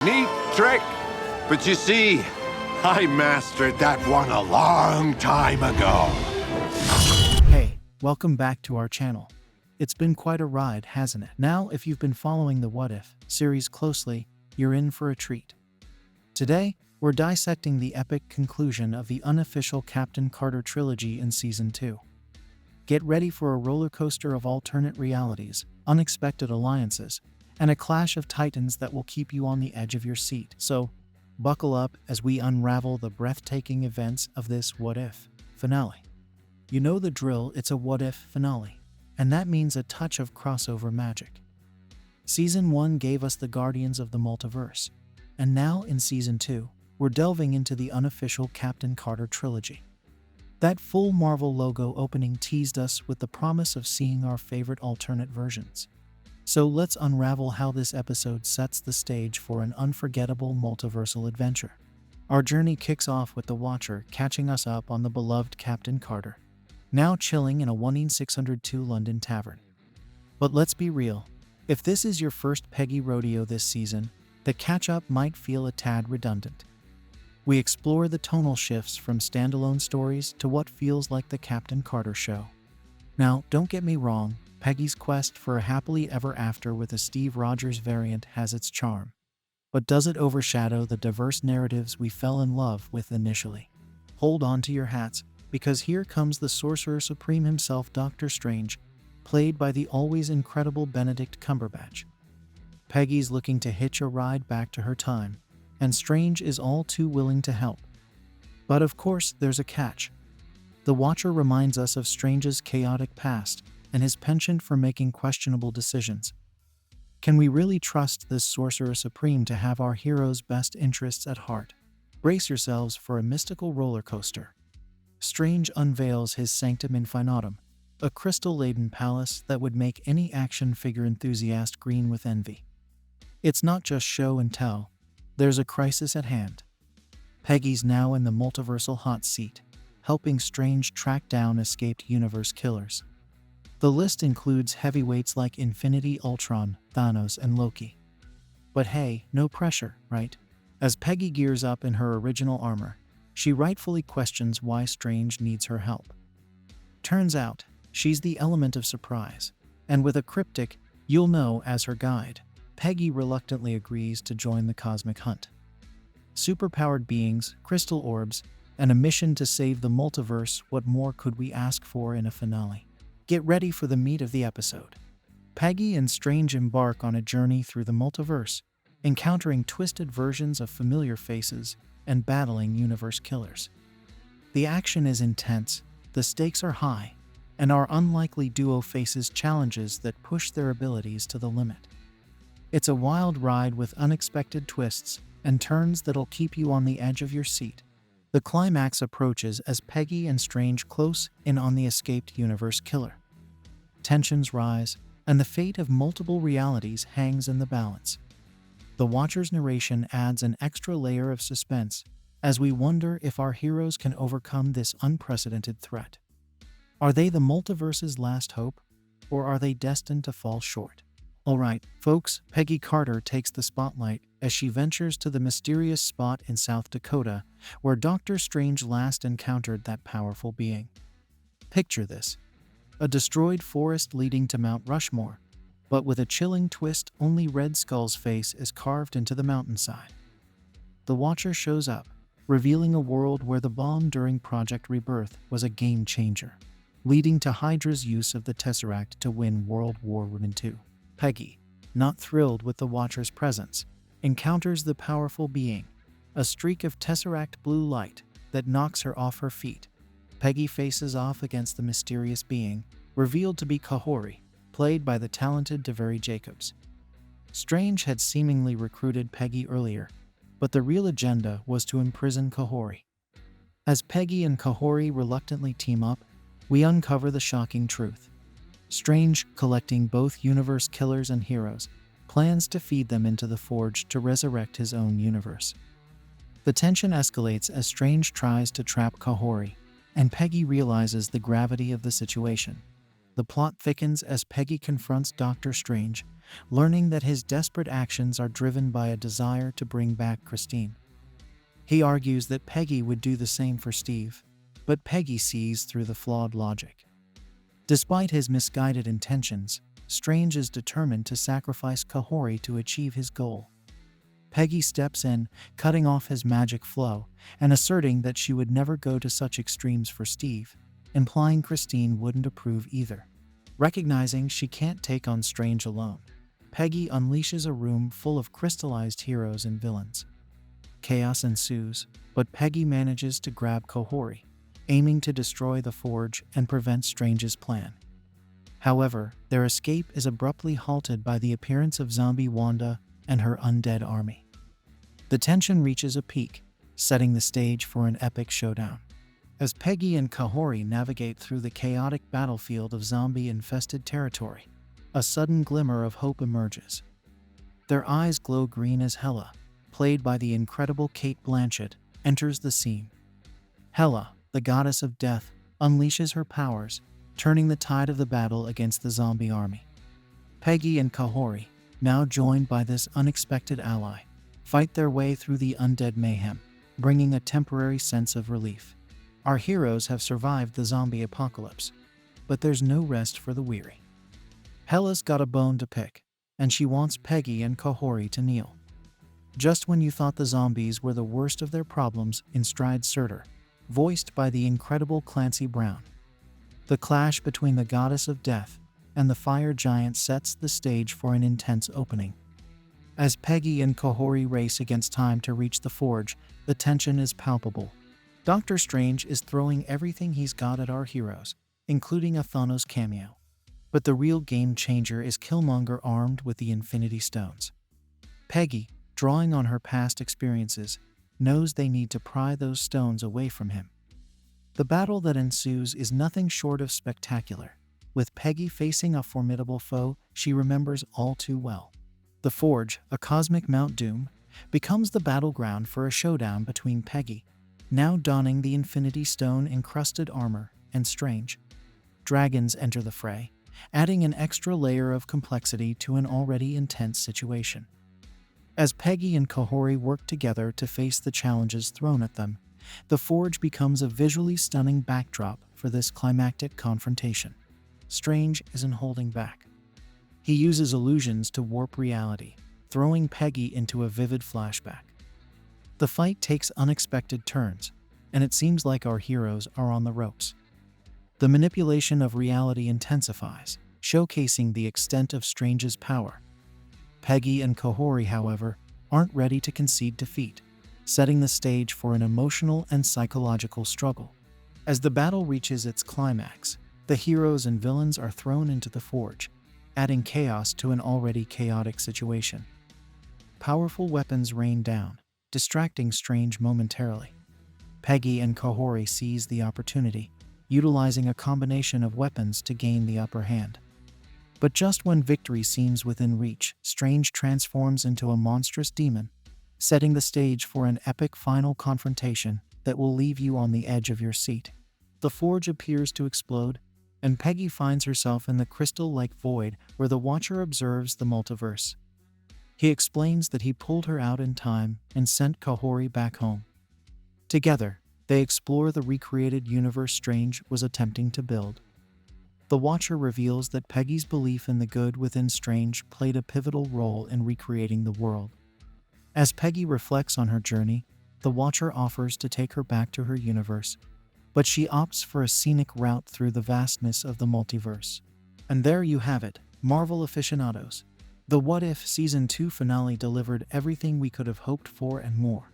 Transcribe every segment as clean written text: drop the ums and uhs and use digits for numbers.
Neat trick, but you see, I mastered that one a long time ago. Hey, welcome back to our channel. It's been quite a ride, hasn't it? Now, if you've been following the What If series closely, you're in for a treat. Today, we're dissecting the epic conclusion of the unofficial Captain Carter trilogy in Season 2. Get ready for a roller coaster of alternate realities, unexpected alliances, and a clash of titans that will keep you on the edge of your seat. So, buckle up as we unravel the breathtaking events of this What If finale. You know the drill, it's a What If finale, and that means a touch of crossover magic. Season 1 gave us the Guardians of the Multiverse, and now in Season 2, we're delving into the unofficial Captain Carter trilogy. That full Marvel logo opening teased us with the promise of seeing our favorite alternate versions. So let's unravel how this episode sets the stage for an unforgettable multiversal adventure. Our journey kicks off with the Watcher catching us up on the beloved Captain Carter, now chilling in a 18602 London tavern. But let's be real, if this is your first Peggy rodeo this season, the catch-up might feel a tad redundant. We explore the tonal shifts from standalone stories to what feels like the Captain Carter show. Now, don't get me wrong, Peggy's quest for a happily ever after with a Steve Rogers variant has its charm. But does it overshadow the diverse narratives we fell in love with initially? Hold on to your hats, because here comes the Sorcerer Supreme himself, Dr. Strange, played by the always incredible Benedict Cumberbatch. Peggy's looking to hitch a ride back to her time, and Strange is all too willing to help. But of course, there's a catch. The Watcher reminds us of Strange's chaotic past and his penchant for making questionable decisions. Can we really trust this Sorcerer Supreme to have our hero's best interests at heart? Brace yourselves for a mystical roller coaster. Strange unveils his Sanctum Infinitum, a crystal-laden palace that would make any action figure enthusiast green with envy. It's not just show and tell, there's a crisis at hand. Peggy's now in the multiversal hot seat, helping Strange track down escaped universe killers. The list includes heavyweights like Infinity, Ultron, Thanos, and Loki. But hey, no pressure, right? As Peggy gears up in her original armor, she rightfully questions why Strange needs her help. Turns out, she's the element of surprise, and with a cryptic, "You'll know," as her guide, Peggy reluctantly agrees to join the cosmic hunt. Superpowered beings, crystal orbs, and a mission to save the multiverse, what more could we ask for in a finale? Get ready for the meat of the episode. Peggy and Strange embark on a journey through the multiverse, encountering twisted versions of familiar faces and battling universe killers. The action is intense, the stakes are high, and our unlikely duo faces challenges that push their abilities to the limit. It's a wild ride with unexpected twists and turns that'll keep you on the edge of your seat. The climax approaches as Peggy and Strange close in on the escaped universe killer. Tensions rise, and the fate of multiple realities hangs in the balance. The Watcher's narration adds an extra layer of suspense as we wonder if our heroes can overcome this unprecedented threat. Are they the multiverse's last hope, or are they destined to fall short? Alright, folks, Peggy Carter takes the spotlight as she ventures to the mysterious spot in South Dakota where Dr. Strange last encountered that powerful being. Picture this: a destroyed forest leading to Mount Rushmore, but with a chilling twist, only Red Skull's face is carved into the mountainside. The Watcher shows up, revealing a world where the bomb during Project Rebirth was a game changer, leading to Hydra's use of the Tesseract to win World War II. Peggy, not thrilled with the Watcher's presence, encounters the powerful being, a streak of Tesseract blue light that knocks her off her feet. Peggy faces off against the mysterious being, revealed to be Kahori, played by the talented Daveri Jacobs. Strange had seemingly recruited Peggy earlier, but the real agenda was to imprison Kahori. As Peggy and Kahori reluctantly team up, we uncover the shocking truth. Strange, collecting both universe killers and heroes, plans to feed them into the Forge to resurrect his own universe. The tension escalates as Strange tries to trap Kahori, and Peggy realizes the gravity of the situation. The plot thickens as Peggy confronts Doctor Strange, learning that his desperate actions are driven by a desire to bring back Christine. He argues that Peggy would do the same for Steve, but Peggy sees through the flawed logic. Despite his misguided intentions, Strange is determined to sacrifice Kahori to achieve his goal. Peggy steps in, cutting off his magic flow, and asserting that she would never go to such extremes for Steve, implying Christine wouldn't approve either. Recognizing she can't take on Strange alone, Peggy unleashes a room full of crystallized heroes and villains. Chaos ensues, but Peggy manages to grab Kahori, aiming to destroy the forge and prevent Strange's plan. However, their escape is abruptly halted by the appearance of zombie Wanda and her undead army. The tension reaches a peak, setting the stage for an epic showdown. As Peggy and Kahori navigate through the chaotic battlefield of zombie-infested territory, a sudden glimmer of hope emerges. Their eyes glow green as Hela, played by the incredible Cate Blanchett, enters the scene. Hela, the goddess of death, unleashes her powers, turning the tide of the battle against the zombie army. Peggy and Kahori, now joined by this unexpected ally, fight their way through the undead mayhem, bringing a temporary sense of relief. Our heroes have survived the zombie apocalypse, but there's no rest for the weary. Hela's got a bone to pick, and she wants Peggy and Kahori to kneel. Just when you thought the zombies were the worst of their problems, strides Surtur, voiced by the incredible Clancy Brown. The clash between the goddess of death and the fire giant sets the stage for an intense opening. As Peggy and Kahori race against time to reach the forge, the tension is palpable. Doctor Strange is throwing everything he's got at our heroes, including a Thanos cameo. But the real game changer is Killmonger armed with the Infinity Stones. Peggy, drawing on her past experiences, knows they need to pry those stones away from him. The battle that ensues is nothing short of spectacular, with Peggy facing a formidable foe she remembers all too well. The Forge, a cosmic Mount Doom, becomes the battleground for a showdown between Peggy, now donning the Infinity Stone-encrusted armor, and Strange. Dragons enter the fray, adding an extra layer of complexity to an already intense situation. As Peggy and Kahori work together to face the challenges thrown at them, the Forge becomes a visually stunning backdrop for this climactic confrontation. Strange isn't holding back. He uses illusions to warp reality, throwing Peggy into a vivid flashback. The fight takes unexpected turns, and it seems like our heroes are on the ropes. The manipulation of reality intensifies, showcasing the extent of Strange's power. Peggy and Kahori, however, aren't ready to concede defeat, setting the stage for an emotional and psychological struggle. As the battle reaches its climax, the heroes and villains are thrown into the forge, adding chaos to an already chaotic situation. Powerful weapons rain down, distracting Strange momentarily. Peggy and Kahori seize the opportunity, utilizing a combination of weapons to gain the upper hand. But just when victory seems within reach, Strange transforms into a monstrous demon, setting the stage for an epic final confrontation that will leave you on the edge of your seat. The forge appears to explode, and Peggy finds herself in the crystal-like void where the Watcher observes the multiverse. He explains that he pulled her out in time and sent Kahori back home. Together, they explore the recreated universe Strange was attempting to build. The Watcher reveals that Peggy's belief in the good within Strange played a pivotal role in recreating the world. As Peggy reflects on her journey, the Watcher offers to take her back to her universe, but she opts for a scenic route through the vastness of the multiverse. And there you have it, Marvel aficionados. The What If Season 2 finale delivered everything we could have hoped for and more.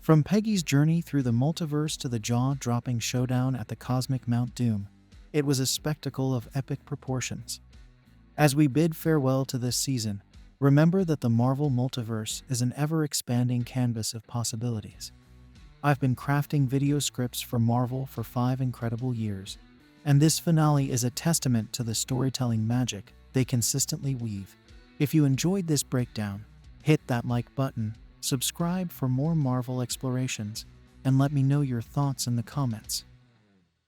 From Peggy's journey through the multiverse to the jaw-dropping showdown at the cosmic Mount Doom, it was a spectacle of epic proportions. As we bid farewell to this season, remember that the Marvel Multiverse is an ever-expanding canvas of possibilities. I've been crafting video scripts for Marvel for 5 incredible years, and this finale is a testament to the storytelling magic they consistently weave. If you enjoyed this breakdown, hit that like button, subscribe for more Marvel explorations, and let me know your thoughts in the comments.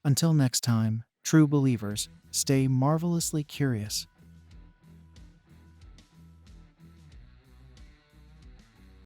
Until next time, true believers, Stay marvelously curious.